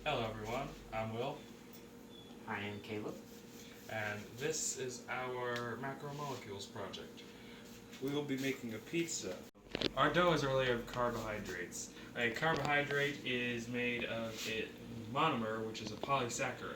Hello everyone, I'm Will, I am Caleb. and this is our macromolecules project. We will be making a pizza. Our dough is a layer of carbohydrates. A carbohydrate is made of a monomer, which is a monosaccharide.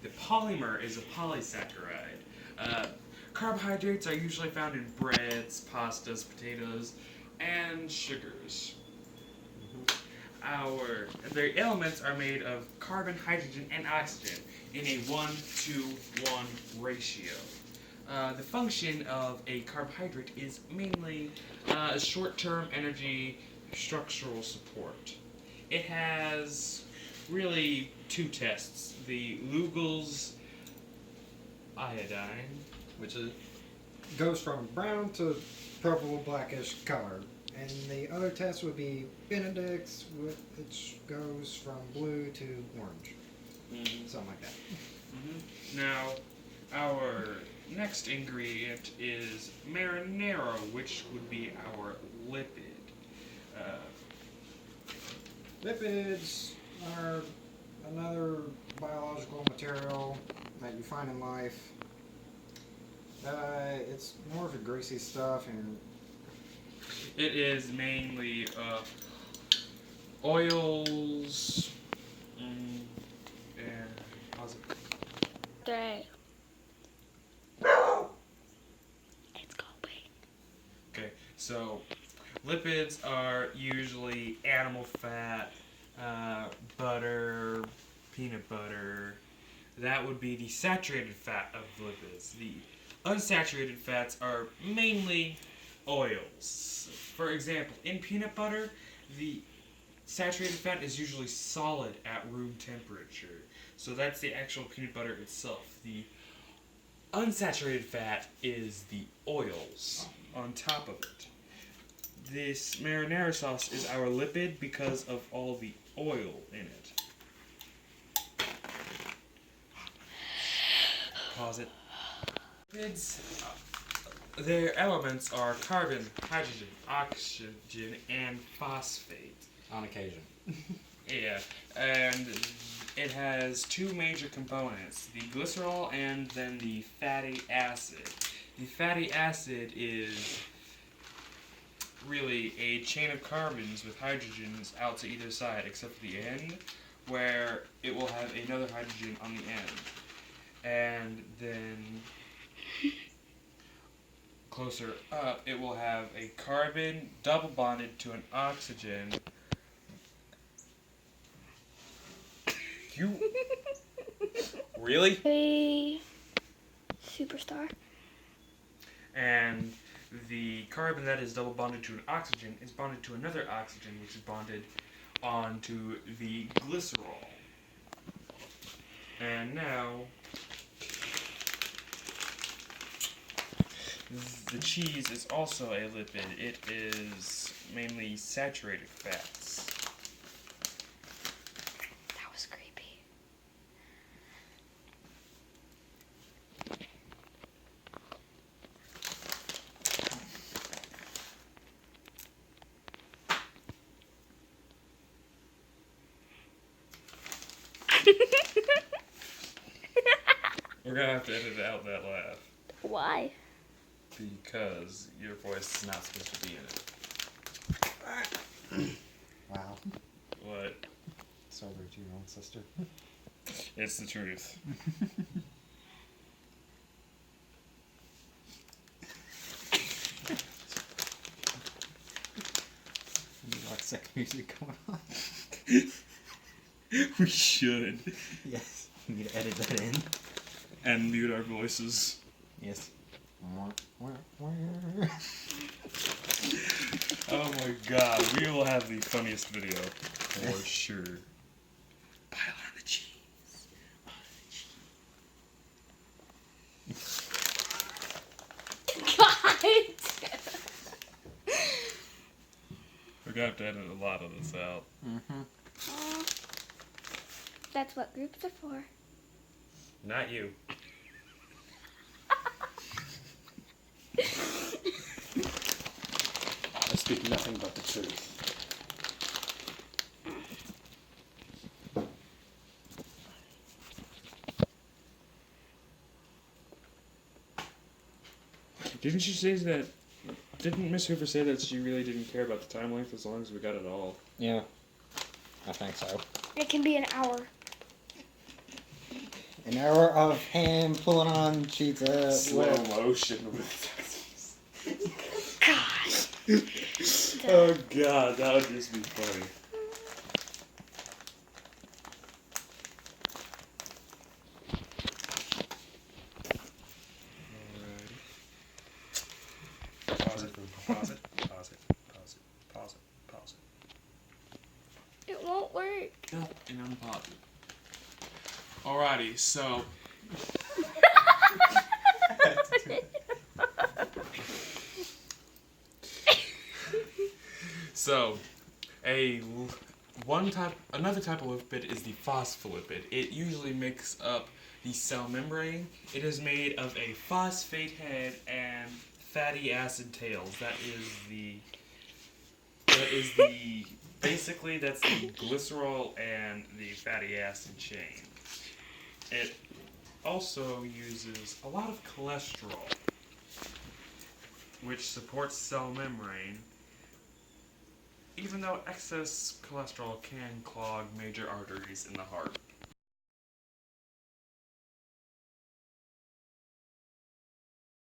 The polymer is a polysaccharide. Carbohydrates are usually found in breads, pastas, potatoes, and sugars. The elements are made of carbon, hydrogen, and oxygen in a 1-to-1 ratio. The function of a carbohydrate is mainly short-term energy structural support. It has really two tests: the Lugol's iodine, which goes from brown to purple blackish color. And the other test would be Benedict's, which goes from blue to orange. Something like that. Now, our next ingredient is marinara, which would be our lipid. Lipids are another biological material that you find in life. It's more of a greasy stuff, and It is mainly oils and how's it? Three. It's going. Okay, so lipids are usually animal fat, butter, peanut butter. That would be the saturated fat of lipids. The unsaturated fats are mainly oils. For example, in peanut butter, the saturated fat is usually solid at room temperature. So that's the actual peanut butter itself. The unsaturated fat is the oils on top of it. This marinara sauce is our lipid because of all the oil in it. Pause it. Lipids, their elements are carbon, hydrogen, oxygen, and phosphate. On occasion. Yeah, and it has two major components, the glycerol and then the fatty acid. The fatty acid is really a chain of carbons with hydrogens out to either side, except for the end, where it will have another hydrogen on the end. And then closer up, it will have a carbon double bonded to an oxygen. You really? Three. Superstar. And the carbon that is double bonded to an oxygen is bonded to another oxygen, which is bonded onto the glycerol. And now the cheese is also a lipid. It is mainly saturated fats. That was creepy. We're gonna have to edit out that laugh Why? because your voice is not supposed to be in it. wow. What? So rude to your own sister. It's the truth. Like sick music going on. We should. Yes. You need to edit that in. And mute our voices. Yes. Oh my god, we will have the funniest video for sure. Pile on the cheese. God. We're gonna have to edit a lot of this out. That's what groups are for. Not you. I speak nothing but the truth. Didn't she say that? Didn't Miss Hoover say that she really didn't care about the time length as long as we got it all? Yeah, I think so. It can be an hour. An hour of him pulling on sheets of Slow web. motion with. Gosh. Oh god, that would just be funny. Alright. Pause it, pause it, pause it, pause it, pause it, pause it. It won't work. No, and unpause it. Alrighty, so So, another type of lipid is the phospholipid. It usually makes up the cell membrane. It is made of a phosphate head and fatty acid tails. Basically that's the glycerol and the fatty acid chain. It also uses a lot of cholesterol, which supports cell membrane. Even though excess cholesterol can clog major arteries in the heart.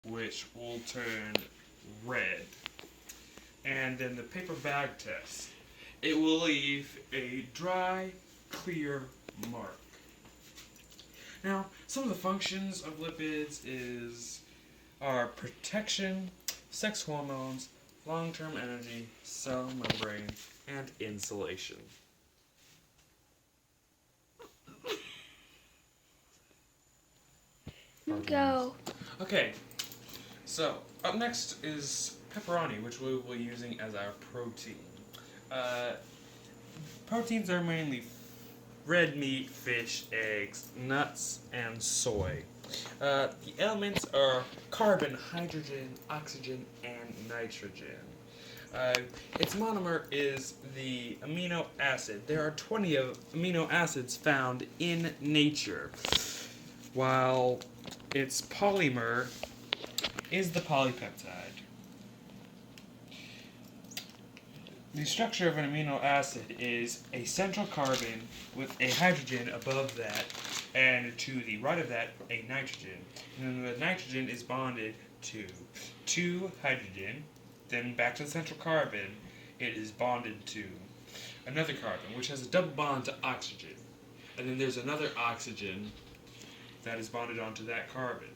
Which will turn red. And then the paper bag test. It will leave a dry, clear mark. Now, some of the functions of lipids are protection, sex hormones, long-term energy, cell membrane, and insulation. Go. Okay, so up next is pepperoni, which we will be using as our protein. Proteins are mainly red meat, fish, eggs, nuts, and soy. The elements are carbon, hydrogen, oxygen, and nitrogen. Its monomer is the amino acid. There are 20 amino acids found in nature, while its polymer is the polypeptide. The structure of an amino acid is a central carbon with a hydrogen above that, and to the right of that, a nitrogen. And then the nitrogen is bonded to two hydrogen, then back to the central carbon, it is bonded to another carbon, which has a double bond to oxygen. And then there's another oxygen that is bonded onto that carbon.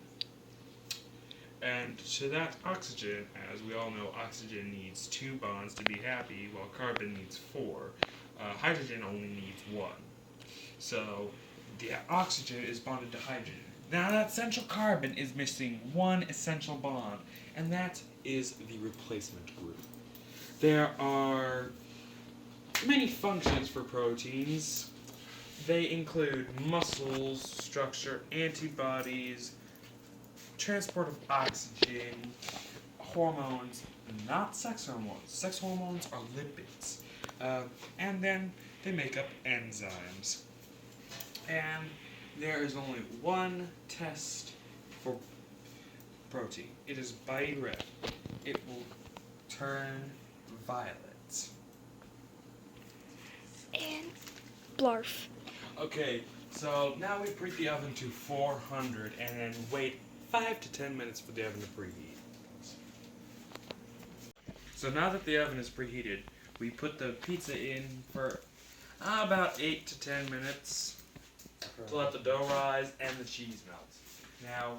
And to that oxygen, as we all know, oxygen needs 2 bonds to be happy, while carbon needs 4. Hydrogen only needs 1. So the oxygen is bonded to hydrogen. Now that central carbon is missing one essential bond, and that is the replacement group. There are many functions for proteins. They include muscles, structure, antibodies, transport of oxygen, hormones, not sex hormones. Sex hormones are lipids. And then they make up enzymes. And there is only one test for protein. It is by red. It will turn violet. And blarf. Okay, so now we preheat the oven to 400 and then wait 5 to 10 minutes for the oven to preheat. So now that the oven is preheated, we put the pizza in for about 8 to 10 minutes to let the dough rise and the cheese melt. Now,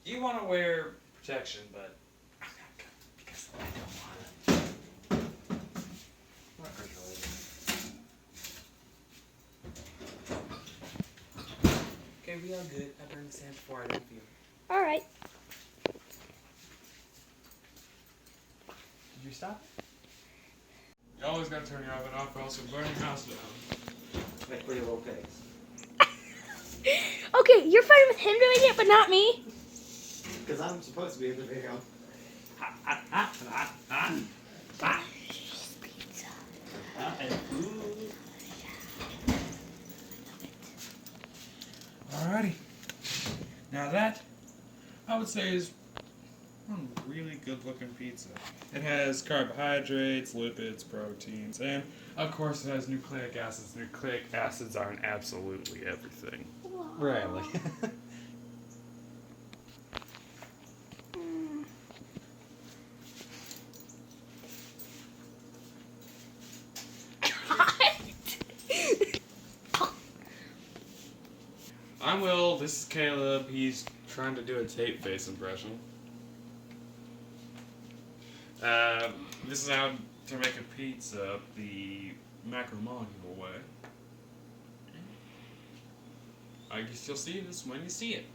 you want to wear protection, but I'm not gonna because I don't want it. Okay, we are good. I burned the sand before I don't feel it. Alright. Did you stop? You always gotta turn your oven off or else you'll burn your house down. Like pretty little pigs. Okay, you're fine with him doing it, but not me. Because I'm supposed to be in the video. Pizza. Alrighty. Now that, I would say, is really good looking pizza. It has carbohydrates, lipids, proteins, and of course it has nucleic acids. Nucleic acids are in absolutely everything. Really? Mm. I'm Will, this is Caleb. He's trying to do a tape face impression. This is how to make a pizza the macromodular way. I guess you'll see this when you see it.